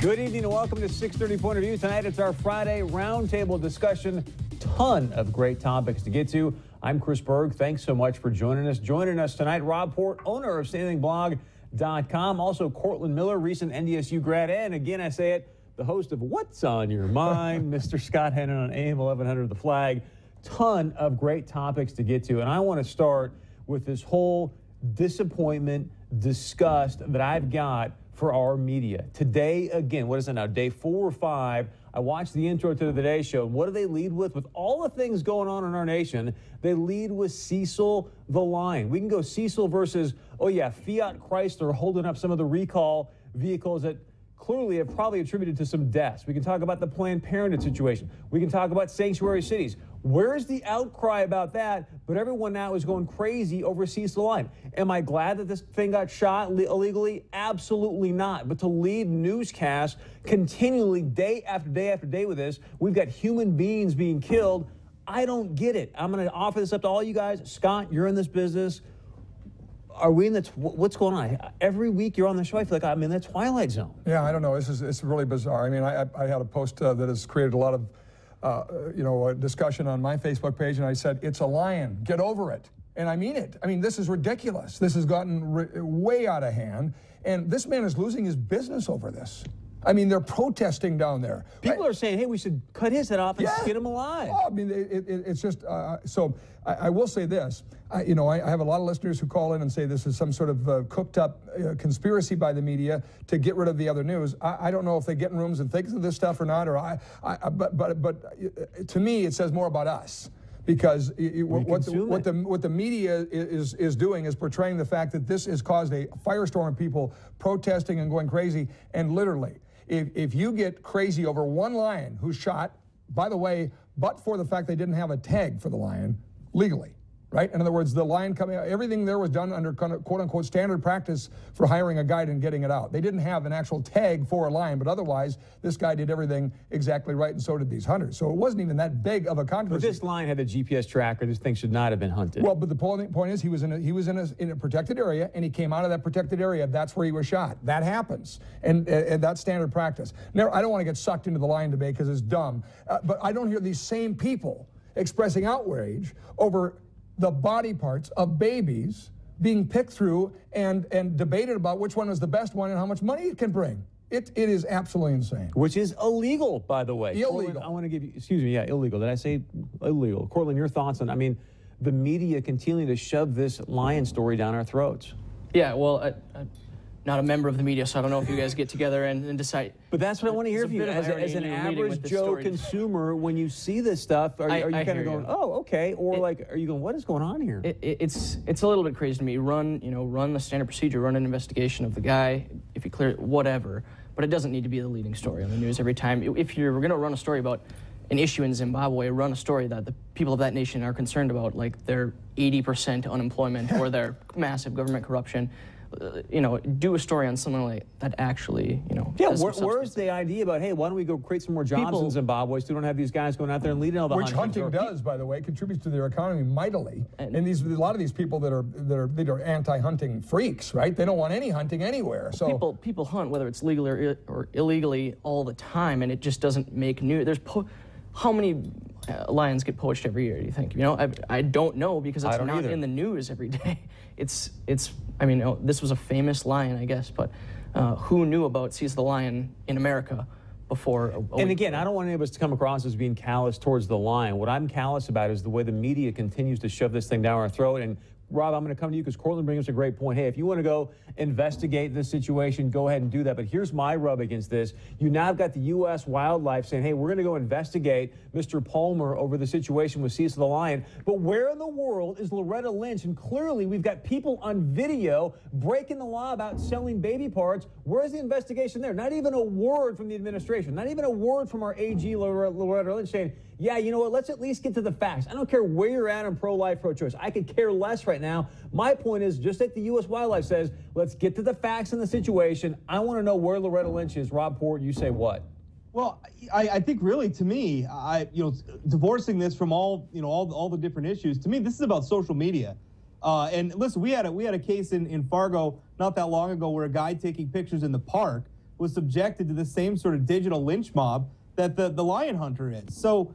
Good evening and welcome to 630 Point of View. Tonight it's our Friday roundtable discussion. Ton of great topics to get to. I'm Chris Berg. Thanks so much for joining us. Joining us tonight, Rob Port, owner of StayAnythingBlog.com. Also, Cortland Miller, recent NDSU grad. And again, I say it, the host of What's on Your Mind, Mr. Scott Hennon on AM 1100 The Flag. Ton of great topics to get to. And I want to start with this whole disappointment, disgust that I've got for our media. Today, again, what is it now, day 4 or 5, I watched the intro to the Today Show, and what do they lead with? With all the things going on in our nation, they lead with Cecil the Lion. We can go Cecil versus, oh yeah, Fiat Chrysler holding up some of the recall vehicles that clearly have probably attributed to some deaths. We can talk about the Planned Parenthood situation. We can talk about sanctuary cities. Where's the outcry about that? But everyone now is going crazy over Cecil the Lion. Am I glad that this thing got shot illegally? Absolutely not. But to lead newscasts continually day after day after day with this, we've got human beings being killed. I don't get it. I'm going to offer this up to all you guys. Scott, you're in this business. Are we in the, what's going on? Every week you're on the show, I feel like I'm in the Twilight Zone. Yeah, I don't know. It's really bizarre. I mean, I had a post that has created a lot of, discussion on my Facebook page, and I said, it's a lion. Get over it. And I mean it. I mean, this is ridiculous. This has gotten way out of hand, and this man is losing his business over this. I mean, they're protesting down there. People are saying, hey, we should cut his head off and skin him alive. Oh, I mean, it's just, so I will say this. I have a lot of listeners who call in and say this is some sort of cooked up conspiracy by the media to get rid of the other news. I don't know if they get in rooms and think of this stuff or not, but to me, it says more about us. Because what the media is doing is portraying the fact that this has caused a firestorm of people protesting and going crazy. And literally, if you get crazy over one lion who's shot, by the way, but for the fact they didn't have a tag for the lion legally, right? In other words, the lion coming out, everything there was done under quote unquote standard practice for hiring a guide and getting it out. They didn't have an actual tag for a lion, but otherwise, this guy did everything exactly right, and so did these hunters. So it wasn't even that big of a controversy. But this lion had a GPS tracker. This thing should not have been hunted. Well, but the point is, he was in a protected area, and he came out of that protected area. That's where he was shot. That happens, and that's standard practice. Now, I don't want to get sucked into the lion debate because it's dumb, but I don't hear these same people expressing outrage over the body parts of babies being picked through and debated about which one is the best one and how much money it can bring. It is absolutely insane. Which is illegal, by the way. Illegal. Cortland, I want to give you, excuse me, yeah, illegal. Did I say illegal? Cortland, your thoughts on, I mean, the media continuing to shove this lion story down our throats. Yeah, well, I'm not a member of the media, so I don't know if you guys get together and decide. But that's what I want to hear from you. As an average Joe consumer, when you see this stuff, are you kind of going, oh, okay, or are you going, what is going on here? It's a little bit crazy to me. Run the standard procedure, run an investigation of the guy, if you clear it, whatever. But it doesn't need to be the leading story on the news every time. If you're going to run a story about an issue in Zimbabwe, run a story that the people of that nation are concerned about, like their 80% unemployment or their massive government corruption. Do a story on something like that actually, Yeah, where's the idea about, hey, why don't we go create some more jobs in Zimbabwe so we don't have these guys going out there and leading all the hunting? Which hunting does, by the way, contributes to their economy mightily. And a lot of these people that are anti-hunting freaks, right? They don't want any hunting anywhere. So people hunt, whether it's legally or illegally, all the time, and it just doesn't make news. How many lions get poached every year, do you think? I don't know because it's not in the news every day. This was a famous lion, I guess, but who knew about Cecil the Lion in America before? And again, I don't want any of us to come across as being callous towards the lion. What I'm callous about is the way the media continues to shove this thing down our throat. And Rob, I'm going to come to you because Cortland brings up a great point. Hey, if you want to go investigate this situation, go ahead and do that. But here's my rub against this. You now have got the U.S. Wildlife saying, hey, we're going to go investigate Mr. Palmer over the situation with Cecil the Lion. But where in the world is Loretta Lynch? And clearly we've got people on video breaking the law about selling baby parts. Where's the investigation there? Not even a word from the administration. Not even a word from our AG, Loretta Lynch, saying, yeah, you know what, let's at least get to the facts. I don't care where you're at on pro-life, pro-choice. I could care less right now. My point is, just like the U.S. Wildlife says, let's get to the facts in the situation. I want to know where Loretta Lynch is. Rob Port, you say what? Well, I think really, to me, divorcing this from all the different issues, to me, this is about social media. And listen, we had a case in Fargo not that long ago where a guy taking pictures in the park was subjected to the same sort of digital lynch mob that the lion hunter is. So,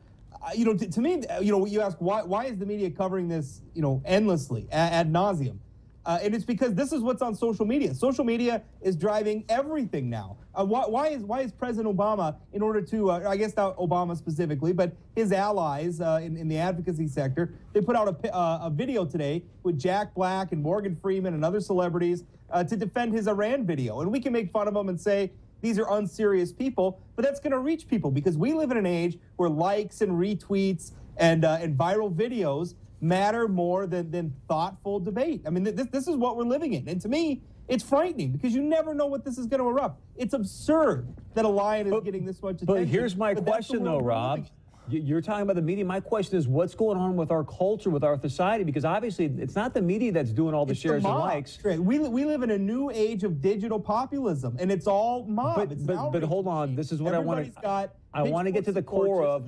to me, you ask why is the media covering this, endlessly, ad nauseum? And it's because this is what's on social media. Social media is driving everything now. Why is President Obama, in order to, I guess not Obama specifically, but his allies in the advocacy sector, they put out a video today with Jack Black and Morgan Freeman and other celebrities to defend his Iran video. And we can make fun of them and say these are unserious people, but that's going to reach people because we live in an age where likes and retweets and viral videos matter more than thoughtful debate. I mean, this is what we're living in. And to me, it's frightening because you never know what this is going to erupt. It's absurd that a lion is getting this much attention. But here's my question, though, Rob. You're talking about the media. My question is, what's going on with our culture, with our society? Because obviously, it's not the media that's doing all the shares and likes. We live in a new age of digital populism, and it's all mob. But hold on. This is what I want to. I want to get to the core of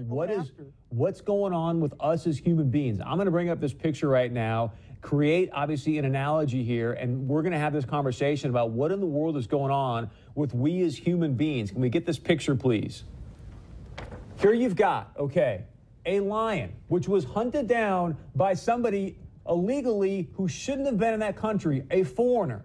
what's going on with us as human beings. I'm going to bring up this picture right now, create obviously an analogy here, and we're going to have this conversation about what in the world is going on with we as human beings. Can we get this picture, please? Here you've got, a lion, which was hunted down by somebody illegally who shouldn't have been in that country, a foreigner,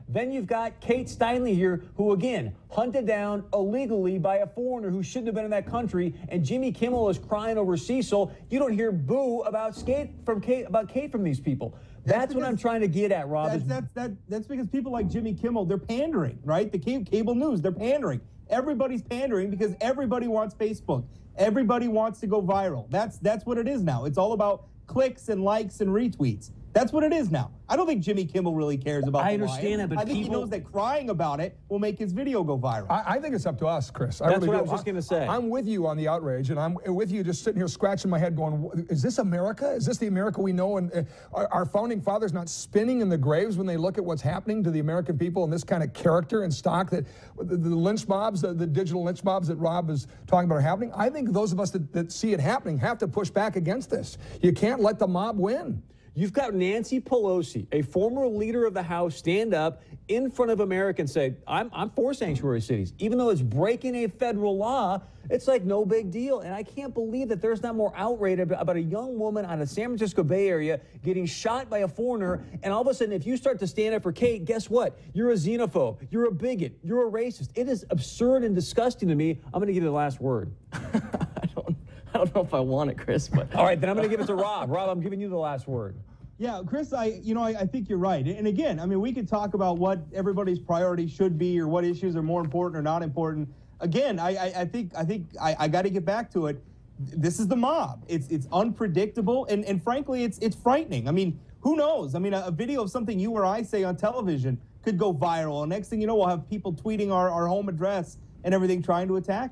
Then you've got Kate Steinle here, who, again, hunted down illegally by a foreigner who shouldn't have been in that country, and Jimmy Kimmel is crying over Cecil. You don't hear boo about Kate from these people. That's what I'm trying to get at, Rob. That's because people like Jimmy Kimmel, they're pandering, right? The cable news, they're pandering. Everybody's pandering because everybody wants Facebook. Everybody wants to go viral. That's what it is now. It's all about clicks and likes and retweets. That's what it is now. I don't think Jimmy Kimmel really cares about the lion. I understand that, but I think he knows that crying about it will make his video go viral. I think it's up to us, Chris. That's what I was just going to say. I'm with you on the outrage, and I'm with you just sitting here scratching my head going, is this America? Is this the America we know? And our founding fathers not spinning in the graves when they look at what's happening to the American people and this kind of character and stock that the lynch mobs, the digital lynch mobs that Rob is talking about are happening? I think those of us that see it happening have to push back against this. You can't let the mob win. You've got Nancy Pelosi, a former leader of the House, stand up in front of America and say, I'm for sanctuary cities. Even though it's breaking a federal law, it's like no big deal. And I can't believe that there's not more outrage about a young woman out of the San Francisco Bay Area getting shot by a foreigner. And all of a sudden, if you start to stand up for Kate, guess what? You're a xenophobe. You're a bigot. You're a racist. It is absurd and disgusting to me. I'm going to give you the last word. I don't know if I want it, Chris. But all right, then I'm going to give it to Rob. Rob, I'm giving you the last word. Yeah, Chris, I think you're right. And again, I mean, we could talk about what everybody's priorities should be or what issues are more important or not important. Again, I think I got to get back to it. This is the mob. It's unpredictable, and frankly, it's frightening. I mean, who knows? I mean, a video of something you or I say on television could go viral, and next thing you know, we'll have people tweeting our home address and everything, trying to attack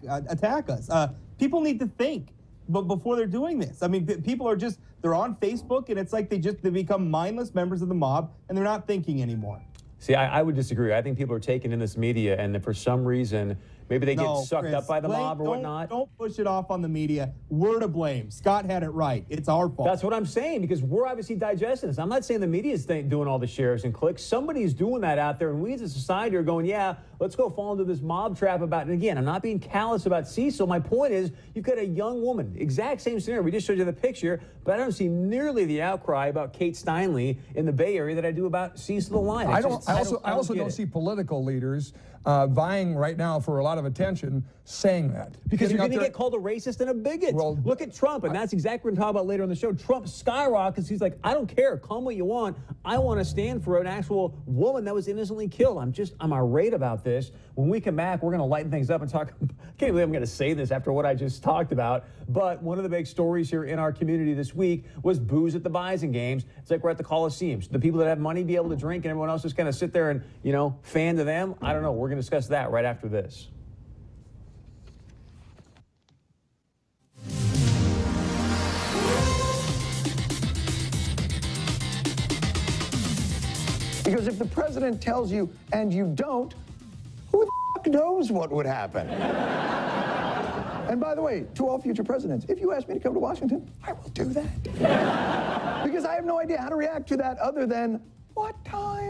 us. People need to think. But before they're doing this, I mean, people are they're on Facebook, and it's like they become mindless members of the mob, and they're not thinking anymore. See, I would disagree. I think people are taking in this media, and for some reason, maybe they get sucked up by the mob or whatnot. Don't push it off on the media. We're to blame. Scott had it right. It's our fault. That's what I'm saying, because we're obviously digesting this. I'm not saying the media is doing all the shares and clicks. Somebody's doing that out there, and we as a society are going, yeah, let's go fall into this mob trap about it. And again, I'm not being callous about Cecil. My point is, you've got a young woman, exact same scenario. We just showed you the picture, but I don't see nearly the outcry about Kate Steinle in the Bay Area that I do about Cecil the Lion. I also don't see political leaders vying right now for a lot of attention saying that. Because you're going to get called a racist and a bigot. Well, look at Trump, and that's exactly what we're talking about later on the show. Trump skyrockets. He's like, I don't care. Call me what you want. I want to stand for an actual woman that was innocently killed. I'm irate about this. When we come back, we're going to lighten things up and talk. I can't believe I'm going to say this after what I just talked about. But one of the big stories here in our community this week was booze at the Bison games. It's like we're at the Coliseum. Should the people that have money be able to drink and everyone else just kind of sit there and, fan to them? I don't know. We're going to discuss that right after this. Because if the president tells you and you don't, who the f*** knows what would happen? And by the way, to all future presidents, if you ask me to come to Washington, I will do that. Because I have no idea how to react to that other than, what time?